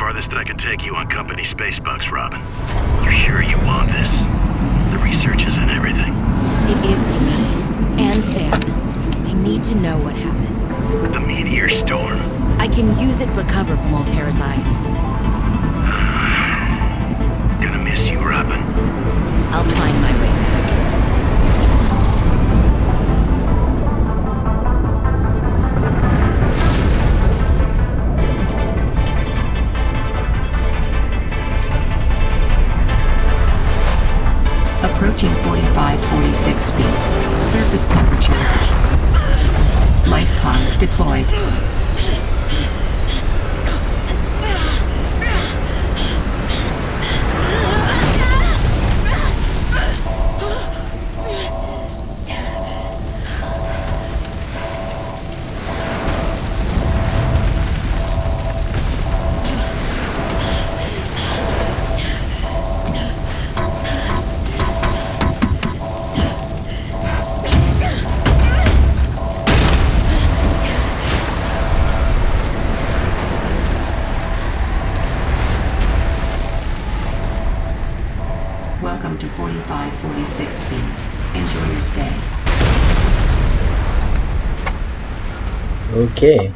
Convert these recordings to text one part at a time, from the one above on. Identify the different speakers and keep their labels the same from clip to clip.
Speaker 1: farthest I can take you on company space bucks, Robin. You're sure you want this? The research is in everything.
Speaker 2: It is to me. And Sam. I need to know what happened.
Speaker 1: The meteor storm.
Speaker 2: I can use it for cover from Altera's eyes.
Speaker 1: Gonna miss you, Robin.
Speaker 2: I'll find my way back.
Speaker 3: Approaching 45-46 feet. Surface temperatures. Life pod deployed. Welcome to 45-46 feet. Enjoy your stay.
Speaker 4: Okay.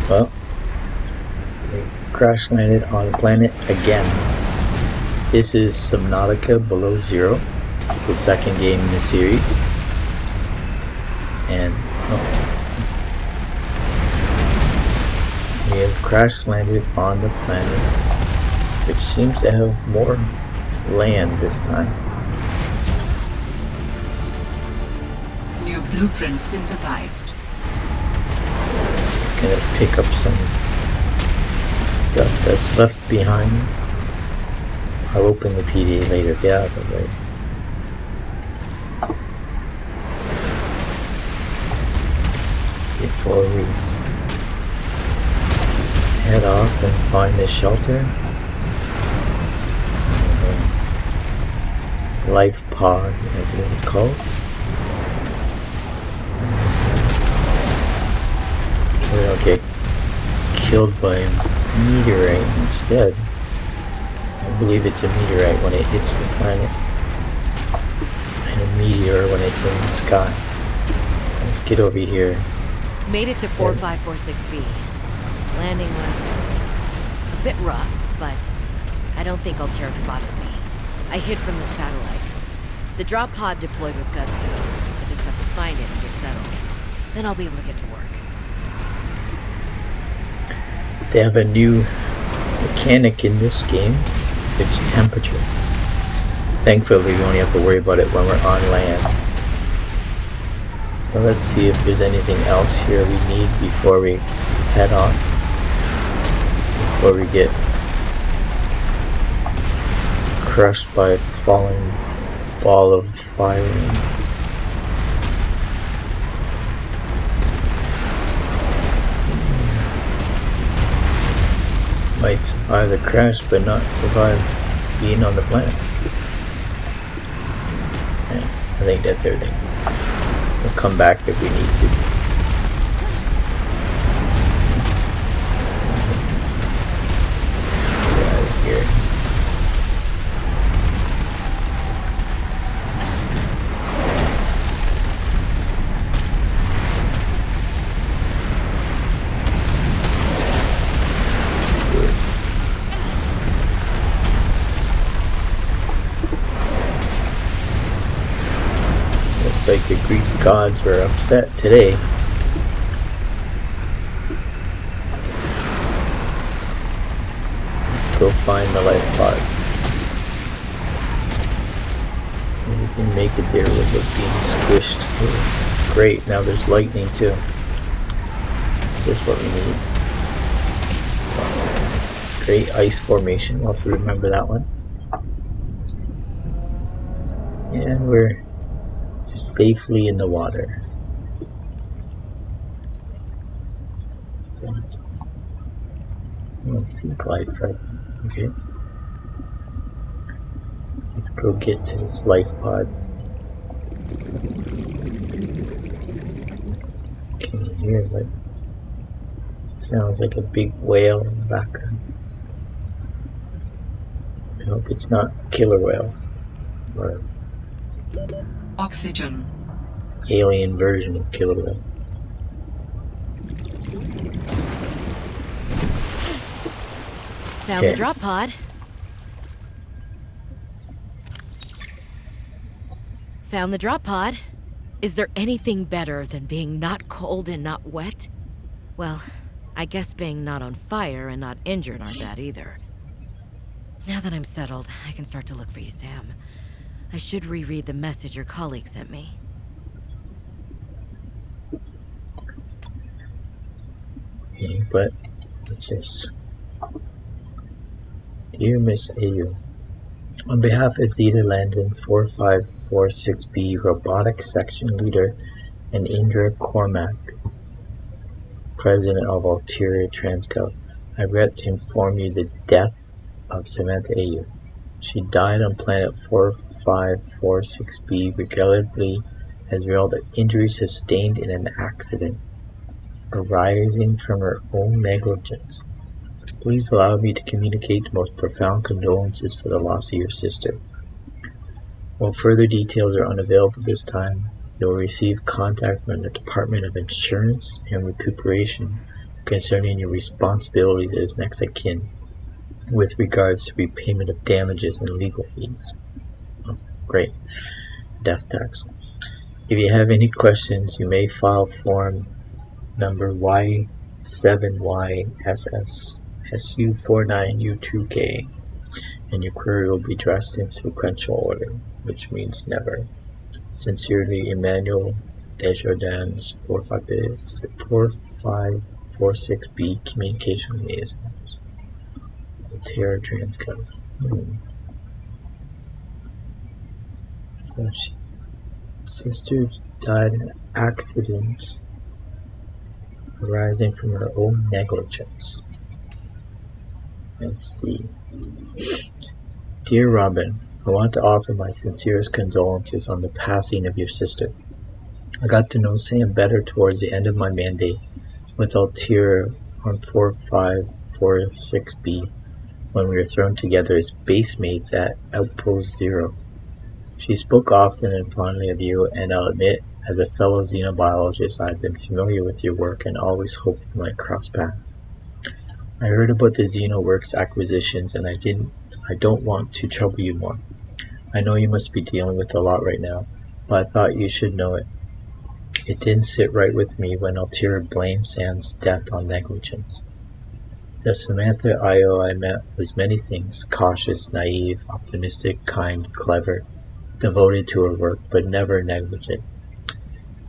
Speaker 4: Well, we crash landed on a planet again. This is Subnautica Below Zero, the second game in the series. And we have crash landed on the planet, which seems to have more land this time.
Speaker 3: New blueprint synthesized.
Speaker 4: Just gonna pick up some stuff that's left behind. I'll open the PDA later. Get out of the way. Before we head off and find this shelter. Life pod, as it is called. We don't get killed by a meteorite instead. I believe it's a meteorite when it hits the planet, and a meteor when it's in the sky. Let's get over here.
Speaker 2: Made it to 4546B. Landing was a bit rough, but I don't think Altera spotted me. I hid from the satellite. The drop pod deployed with Gusto. I just have to find it and get settled. Then I'll be able to get to work.
Speaker 4: They have a new mechanic in this game. It's temperature. Thankfully, we only have to worry about it when we're on land. So let's see if there's anything else here we need before we head on. Before we get crushed by a falling ball of fire. Might survive the crash, but not survive being on the planet. Yeah, I think that's everything. We'll come back if we need to. Get out of here. Like the Greek gods were upset today. Let's go find the life pod. We can make it there without being squished. Ooh, great, now there's lightning too. Is this what we need? Great ice formation, we'll have to remember that one. And we're safely in the water. Let's see, glide fragment. Okay. Let's go get to this life pod. Can you hear like sounds like a big whale in the background? I hope it's not killer whale or
Speaker 3: Oxygen.
Speaker 4: alien version of killer whale.
Speaker 2: Found the
Speaker 4: Okay.
Speaker 2: drop pod. Found the drop pod. Is there anything better than being not cold and not wet? Well, I guess being not on fire and not injured aren't bad either. Now that I'm settled, I can start to look for you, Sam. I should reread the message your colleague sent me.
Speaker 4: Okay, but what's this? Dear Miss AU, on behalf of Zeta Landon 4546B Robotics Section Leader and Indra Cormack, President of Ulterior Transco, I regret to inform you the death of Samantha AU. She died on planet 4546B regrettably as a result of injuries sustained in an accident arising from her own negligence. Please allow me to communicate the most profound condolences for the loss of your sister. While further details are unavailable this time, you will receive contact from the Department of Insurance and Recuperation concerning your responsibilities as next of kin with regards to repayment of damages and legal fees. Oh, great. Death tax. If you have any questions, you may file form number Y7YSSSU49U2K, and your query will be addressed in sequential order, which means never. Sincerely, Emmanuel Desjardins, 4546B Communication Liaison. Terra Transcode. So sister died in an accident arising from her own negligence. Let's see. Dear Robin, I want to offer my sincerest condolences on the passing of your sister. I got to know Sam better towards the end of my mandate with Altair on 4546B when we were thrown together as base mates at Outpost Zero. She spoke often and fondly of you, and I'll admit, as a fellow xenobiologist, I've been familiar with your work and always hoped we might cross paths. I heard about the XenoWorks acquisitions, and I don't want to trouble you more. I know you must be dealing with a lot right now, but I thought you should know it. It didn't sit right with me when Altair blamed Sam's death on negligence. The Samantha I.O. I met was many things: cautious, naive, optimistic, kind, clever, devoted to her work, but never negligent.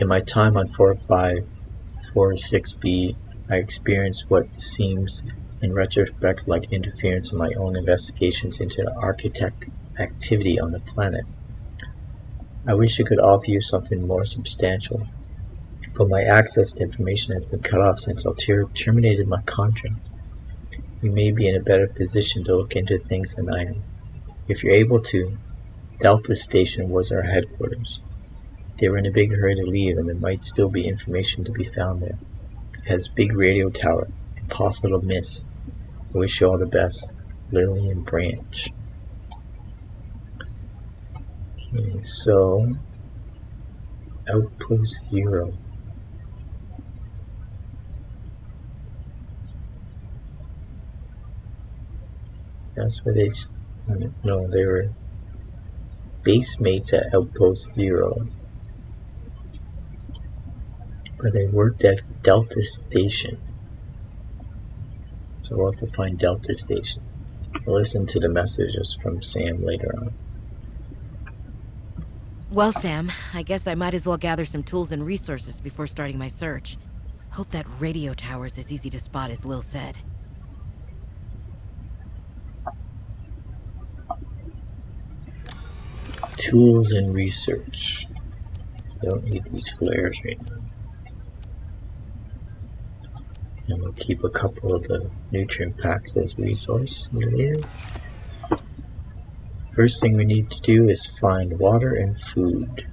Speaker 4: In my time on 4546B, I experienced what seems in retrospect like interference in my own investigations into the architect activity on the planet. I wish I could offer you something more substantial, but my access to information has been cut off since Altair terminated my contract. You may be in a better position to look into things than I am. If you're able to, Delta Station was our headquarters. They were in a big hurry to leave, and there might still be information to be found there. It has a big radio tower, impossible to miss. I wish you all the best. Lillian Branch. Okay, so Outpost Zero. That's where they were base mates at Outpost Zero. But they worked at Delta Station. So we'll have to find Delta Station. We'll listen to the messages from Sam later on.
Speaker 2: Well, Sam, I guess I might as well gather some tools and resources before starting my search. Hope that radio tower's as easy to spot as Lil said.
Speaker 4: Tools and research. Don't need these flares right now. And we'll keep a couple of the nutrient packs as resource later. First thing we need to do is find water and food.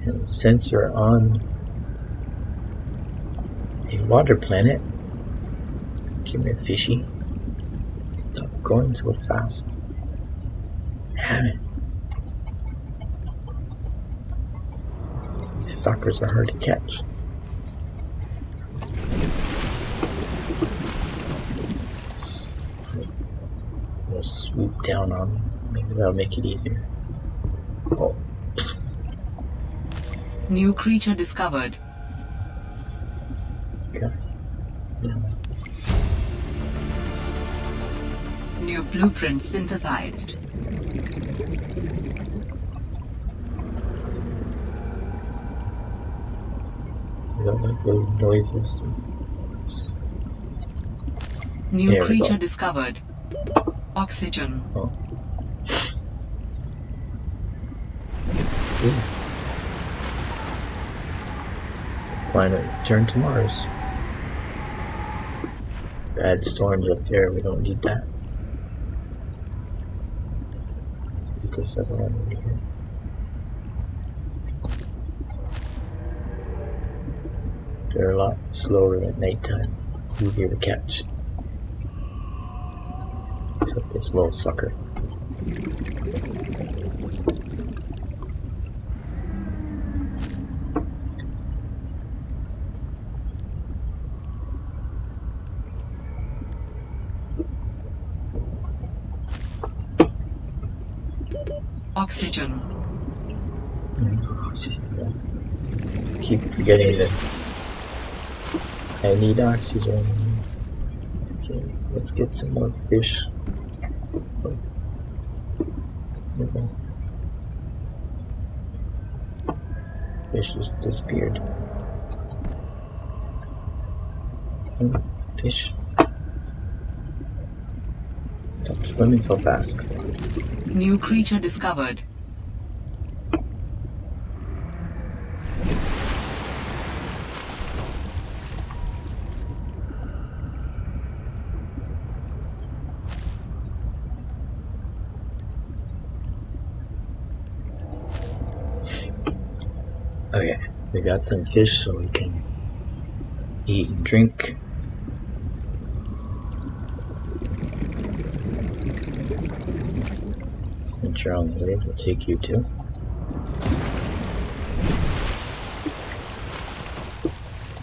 Speaker 4: And since we're on a water planet, give me a fishy. going so fast? Damn it. These suckers are hard to catch. We'll swoop down on them. Maybe that'll make it easier. Oh.
Speaker 3: New creature discovered.
Speaker 4: Okay. Yeah.
Speaker 3: New blueprint synthesized.
Speaker 4: I don't like those noises.
Speaker 3: New
Speaker 4: There we
Speaker 3: creature
Speaker 4: go.
Speaker 3: discovered. Oxygen.
Speaker 4: Oh. Ooh. Planet return to Mars. Bad storms up there, we don't need that. Let's get this other one over here. They're a lot slower at nighttime, easier to catch. Except this little sucker.
Speaker 3: Oxygen.
Speaker 4: Keep forgetting that I need oxygen. Okay, let's get some more fish. Okay. Fish just disappeared. Fish. Stop swimming so fast.
Speaker 3: New creature discovered.
Speaker 4: Okay, we got some fish so we can eat and drink. Since you're on the way, we'll take you too.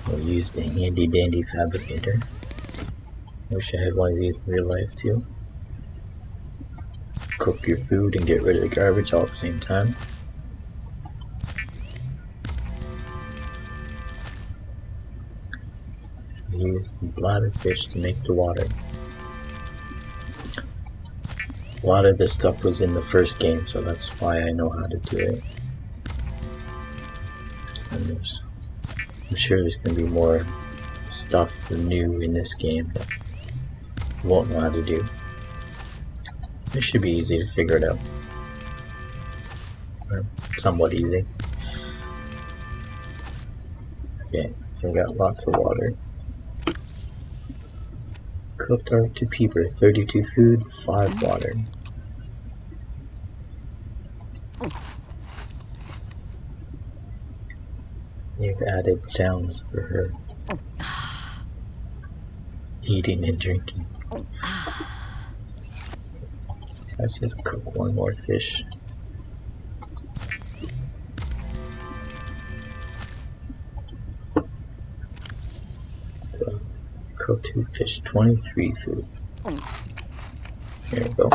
Speaker 4: We'll use the handy dandy fabricator. Wish I had one of these in real life too. Cook your food and get rid of the garbage all at the same time. Use the bladderfish to make the water. A lot of this stuff was in the first game, so that's why I know how to do it. And I'm sure there's going to be more stuff new in this game that you won't know how to do. It should be easy to figure it out. Or somewhat easy. Okay, so I got lots of water. Cooked art to peeper, 32 food, 5 water. They've added sounds for her eating and drinking. Let's just cook one more fish. So, cook 2 fish, 23 food. There we go.